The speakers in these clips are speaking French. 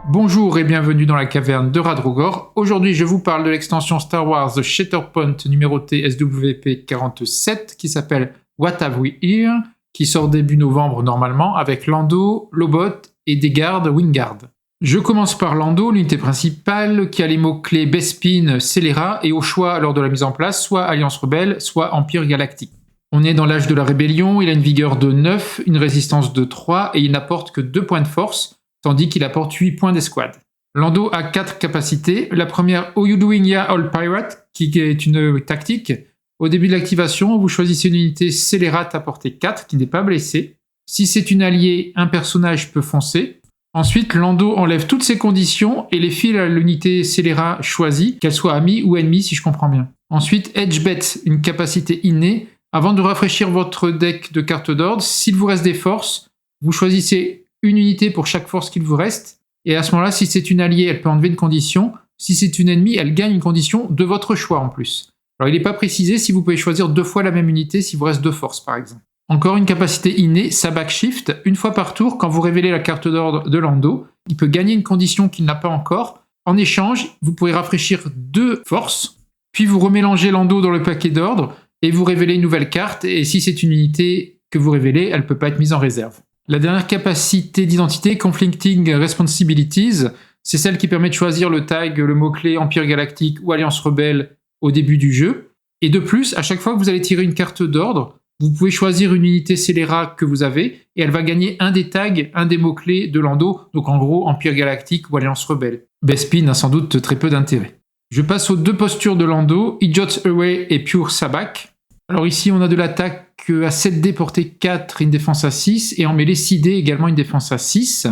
Bonjour et bienvenue dans la caverne de Radrogor. Aujourd'hui, je vous parle de l'extension Star Wars The Shatterpoint numérotée SWP47 qui s'appelle What Have We Here, qui sort début novembre normalement avec Lando, Lobot et des gardes Wingard. Je commence par Lando, l'unité principale qui a les mots-clés Bespin, Scélérat et au choix lors de la mise en place, soit Alliance Rebelle, soit Empire Galactique. On est dans l'âge de la rébellion, il a une vigueur de 9, une résistance de 3 et il n'apporte que 2 points de force, tandis qu'il apporte 8 points d'escouade. Lando a 4 capacités. La première, How You Doing Ya All Pirate, qui est une tactique. Au début de l'activation, vous choisissez une unité Scélérat à portée 4 qui n'est pas blessée. Si c'est une alliée, un personnage peut foncer. Ensuite, Lando enlève toutes ses conditions et les file à l'unité Scélérat choisie, qu'elle soit amie ou ennemie si je comprends bien. Ensuite, Edge Bet, une capacité innée. Avant de rafraîchir votre deck de cartes d'ordre, s'il vous reste des forces, vous choisissez une unité pour chaque force qu'il vous reste, et à ce moment-là, si c'est une alliée, elle peut enlever une condition, si c'est une ennemie, elle gagne une condition de votre choix en plus. Alors il n'est pas précisé si vous pouvez choisir 2 fois la même unité s'il vous reste 2 forces par exemple. Encore une capacité innée, Sabak Shift, une fois par tour, quand vous révélez la carte d'ordre de Lando, il peut gagner une condition qu'il n'a pas encore. En échange, vous pourrez rafraîchir 2 forces, puis vous remélangez Lando dans le paquet d'ordre, et vous révélez une nouvelle carte, et si c'est une unité que vous révélez, elle ne peut pas être mise en réserve. La dernière capacité d'identité, Conflicting Responsibilities, c'est celle qui permet de choisir le tag, le mot-clé Empire Galactique ou Alliance Rebelle au début du jeu. Et de plus, à chaque fois que vous allez tirer une carte d'ordre, vous pouvez choisir une unité Scélérat que vous avez, et elle va gagner un des tags, un des mots-clés de Lando, donc en gros Empire Galactique ou Alliance Rebelle. Bespin a sans doute très peu d'intérêt. Je passe aux 2 postures de Lando, Idiot's Away et Pure Sabak. Alors ici, on a de l'attaque à 7D portée 4 et une défense à 6, et en mêlée 6D également une défense à 6.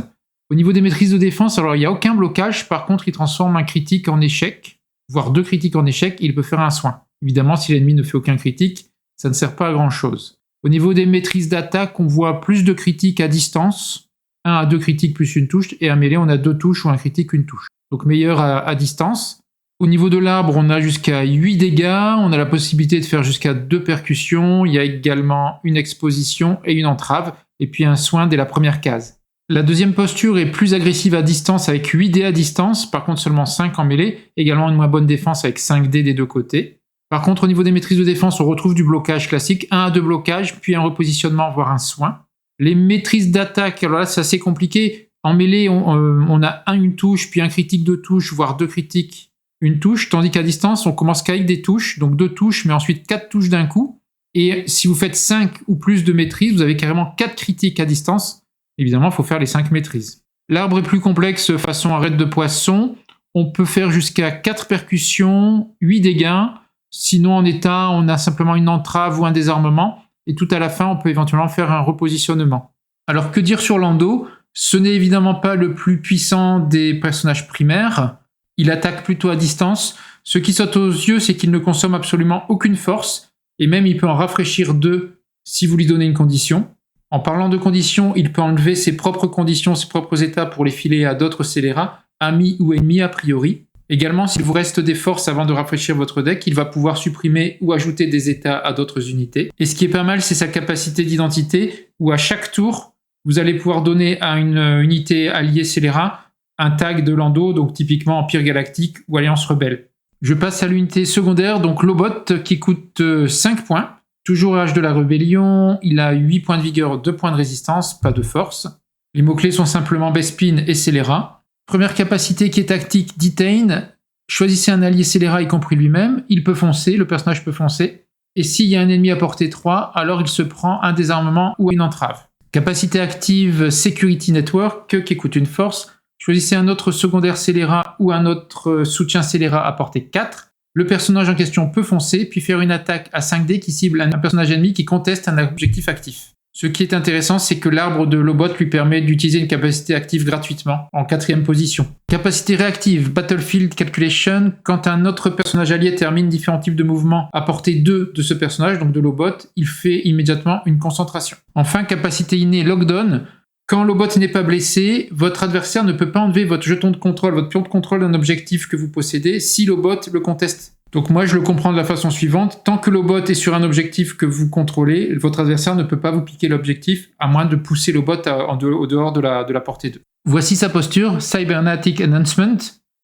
Au niveau des maîtrises de défense, alors il n'y a aucun blocage, par contre il transforme un critique en échec, voire 2 critiques en échec, et il peut faire un soin. Évidemment, si l'ennemi ne fait aucun critique, ça ne sert pas à grand chose. Au niveau des maîtrises d'attaque, on voit plus de critiques à distance, 1 à 2 critiques plus une touche, et à mêlée on a 2 touches ou un critique, une touche. Donc meilleur à distance. Au niveau de l'arbre, on a jusqu'à 8 dégâts, on a la possibilité de faire jusqu'à 2 percussions, il y a également une exposition et une entrave, et puis un soin dès la première case. La deuxième posture est plus agressive à distance avec 8 dés à distance, par contre seulement 5 en mêlée, également une moins bonne défense avec 5 dés des 2 côtés. Par contre au niveau des maîtrises de défense, on retrouve du blocage classique, 1 à 2 blocages, puis un repositionnement, voire un soin. Les maîtrises d'attaque, alors là c'est assez compliqué, en mêlée on a une touche, puis un critique de touche, voire 2 critiques, une touche, tandis qu'à distance, on commence qu'avec des touches, donc 2 touches, mais ensuite 4 touches d'un coup. Et si vous faites 5 ou plus de maîtrises, vous avez carrément 4 critiques à distance. Évidemment, il faut faire les 5 maîtrises. L'arbre est plus complexe façon arête de poisson. On peut faire jusqu'à 4 percussions, 8 dégâts. Sinon, en état, on a simplement une entrave ou un désarmement. Et tout à la fin, on peut éventuellement faire un repositionnement. Alors, que dire sur Lando ? Ce n'est évidemment pas le plus puissant des personnages primaires. Il attaque plutôt à distance. Ce qui saute aux yeux, c'est qu'il ne consomme absolument aucune force, et même il peut en rafraîchir 2 si vous lui donnez une condition. En parlant de conditions, il peut enlever ses propres conditions, ses propres états pour les filer à d'autres scélérats, amis ou ennemis a priori. Également, s'il vous reste des forces avant de rafraîchir votre deck, il va pouvoir supprimer ou ajouter des états à d'autres unités. Et ce qui est pas mal, c'est sa capacité d'identité, où à chaque tour, vous allez pouvoir donner à une unité alliée scélérat un tag de Lando, donc typiquement Empire Galactique ou Alliance Rebelle. Je passe à l'unité secondaire, donc Lobot, qui coûte 5 points. Toujours à l'âge de la rébellion, il a 8 points de vigueur, 2 points de résistance, pas de force. Les mots-clés sont simplement Bespin et Scélérat. Première capacité qui est tactique, Detain. Choisissez un allié Scélérat, y compris lui-même. Il peut foncer, le personnage peut foncer. Et s'il y a un ennemi à portée 3, alors il se prend un désarmement ou une entrave. Capacité active, Security Network, qui coûte une force. Choisissez un autre secondaire Scélérat ou un autre soutien Scélérat à portée 4. Le personnage en question peut foncer, puis faire une attaque à 5D qui cible un personnage ennemi qui conteste un objectif actif. Ce qui est intéressant, c'est que l'arbre de Lobot lui permet d'utiliser une capacité active gratuitement, en 4e position. Capacité réactive, Battlefield Calculation, quand un autre personnage allié termine différents types de mouvements à portée 2 de ce personnage, donc de Lobot, il fait immédiatement une concentration. Enfin, capacité innée, Lockdown. Quand Lobot n'est pas blessé, votre adversaire ne peut pas enlever votre jeton de contrôle, votre pion de contrôle d'un objectif que vous possédez si Lobot le conteste. Donc moi je le comprends de la façon suivante, tant que Lobot est sur un objectif que vous contrôlez, votre adversaire ne peut pas vous piquer l'objectif, à moins de pousser Lobot au dehors de la portée 2. Voici sa posture, Cybernetic Enhancement.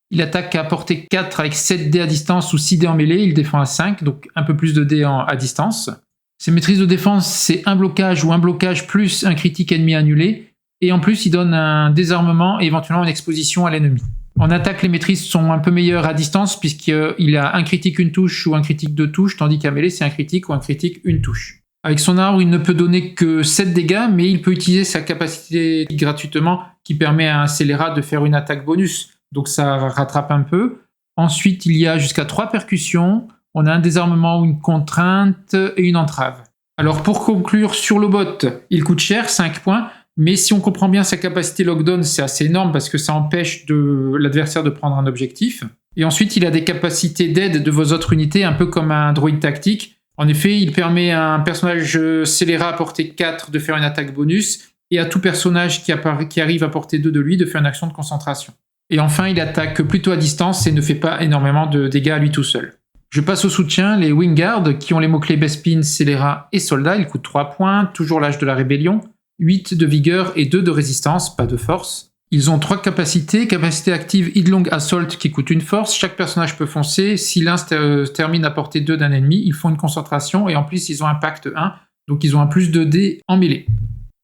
Il attaque à portée 4 avec 7 dés à distance ou 6 dés en mêlée, il défend à 5, donc un peu plus de dés à distance. Ses maîtrises de défense, c'est un blocage ou un blocage plus un critique ennemi annulé, et en plus il donne un désarmement et éventuellement une exposition à l'ennemi. En attaque, les maîtrises sont un peu meilleures à distance puisqu'il a un critique une touche ou un critique 2 touches, tandis qu'à mêlée c'est un critique ou un critique une touche. Avec son arbre, il ne peut donner que 7 dégâts, mais il peut utiliser sa capacité gratuitement qui permet à un scélérat de faire une attaque bonus, donc ça rattrape un peu. Ensuite, il y a jusqu'à 3 percussions, on a un désarmement ou une contrainte et une entrave. Alors pour conclure sur le bot, il coûte cher, 5 points, mais si on comprend bien sa capacité lockdown, c'est assez énorme parce que ça empêche l'adversaire de prendre un objectif. Et ensuite, il a des capacités d'aide de vos autres unités, un peu comme un droïde tactique. En effet, il permet à un personnage scélérat à portée 4 de faire une attaque bonus, et à tout personnage qui arrive à portée 2 de lui de faire une action de concentration. Et enfin, il attaque plutôt à distance et ne fait pas énormément de dégâts à lui tout seul. Je passe au soutien, les Wingguards, qui ont les mots-clés Bespin, scélérat et soldat. Ils coûtent 3 points, toujours l'âge de la rébellion, 8 de vigueur et 2 de résistance, pas de force. Ils ont 3 capacités. Capacité active Headlong Assault qui coûte une force. Chaque personnage peut foncer. Si l'un termine à portée 2 d'un ennemi, ils font une concentration et en plus ils ont un pacte 1, donc ils ont un plus de dés en mêlée.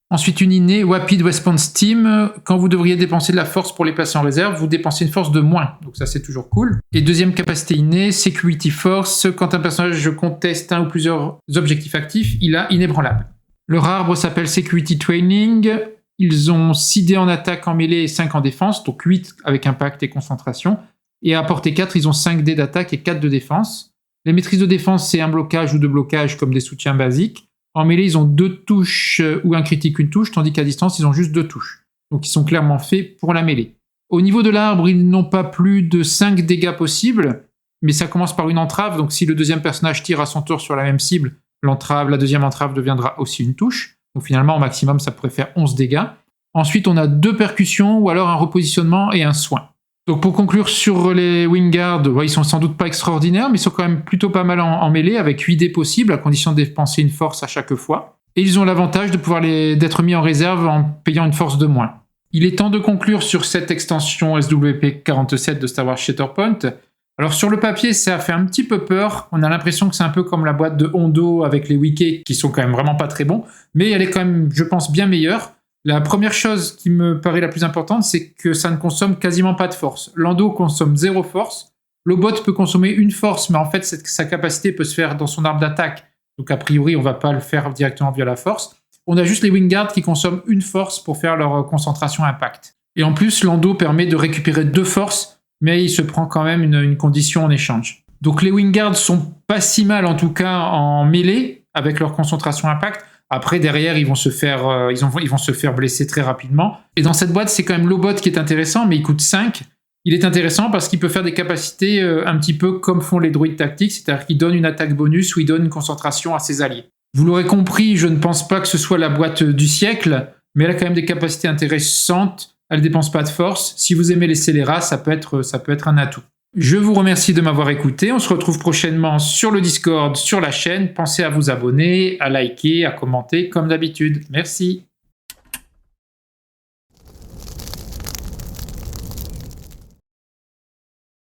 Ensuite, une innée, Rapid Response Team. Quand vous devriez dépenser de la force pour les placer en réserve, vous dépensez une force de moins. Donc ça, c'est toujours cool. Et deuxième capacité innée, Security Force. Quand un personnage conteste un ou plusieurs objectifs actifs, il a inébranlable. Leur arbre s'appelle Security Training. Ils ont 6 dés en attaque en mêlée et 5 en défense, donc 8 avec impact et concentration. Et à portée 4, ils ont 5 dés d'attaque et 4 de défense. Les maîtrises de défense, c'est un blocage ou 2 blocages comme des soutiens basiques. En mêlée, ils ont 2 touches ou un critique, une touche, tandis qu'à distance, ils ont juste 2 touches. Donc ils sont clairement faits pour la mêlée. Au niveau de l'arbre, ils n'ont pas plus de 5 dégâts possibles, mais ça commence par une entrave, donc si le deuxième personnage tire à son tour sur la même cible, la deuxième entrave deviendra aussi une touche. Donc finalement, au maximum, ça pourrait faire 11 dégâts. Ensuite, on a 2 percussions ou alors un repositionnement et un soin. Donc pour conclure sur les Wingguards, ils sont sans doute pas extraordinaires, mais ils sont quand même plutôt pas mal en mêlée, avec 8 dés possibles, à condition de dépenser une force à chaque fois. Et ils ont l'avantage de pouvoir d'être mis en réserve en payant une force de moins. Il est temps de conclure sur cette extension SWP47 de Star Wars Shatterpoint. Alors sur le papier, ça fait un petit peu peur. On a l'impression que c'est un peu comme la boîte de Hondo avec les wikis qui sont quand même vraiment pas très bons, mais elle est quand même, je pense, bien meilleure. La première chose qui me paraît la plus importante, c'est que ça ne consomme quasiment pas de force. Lando consomme 0 force. Le bot peut consommer une force, mais en fait, sa capacité peut se faire dans son arbre d'attaque. Donc a priori, on ne va pas le faire directement via la force. On a juste les Wingguards qui consomment une force pour faire leur concentration impact. Et en plus, Lando permet de récupérer 2 forces, mais il se prend quand même une condition en échange. Donc les Wingguards sont pas si mal, en tout cas en mêlée, avec leur concentration impact. Après, derrière, ils vont se faire blesser très rapidement. Et dans cette boîte, c'est quand même Lobot qui est intéressant, mais il coûte 5. Il est intéressant parce qu'il peut faire des capacités un petit peu comme font les droïdes tactiques, c'est-à-dire qu'il donne une attaque bonus ou il donne une concentration à ses alliés. Vous l'aurez compris, je ne pense pas que ce soit la boîte du siècle, mais elle a quand même des capacités intéressantes. Elle ne dépense pas de force. Si vous aimez les scélérats, ça peut être un atout. Je vous remercie de m'avoir écouté. On se retrouve prochainement sur le Discord, sur la chaîne. Pensez à vous abonner, à liker, à commenter comme d'habitude. Merci.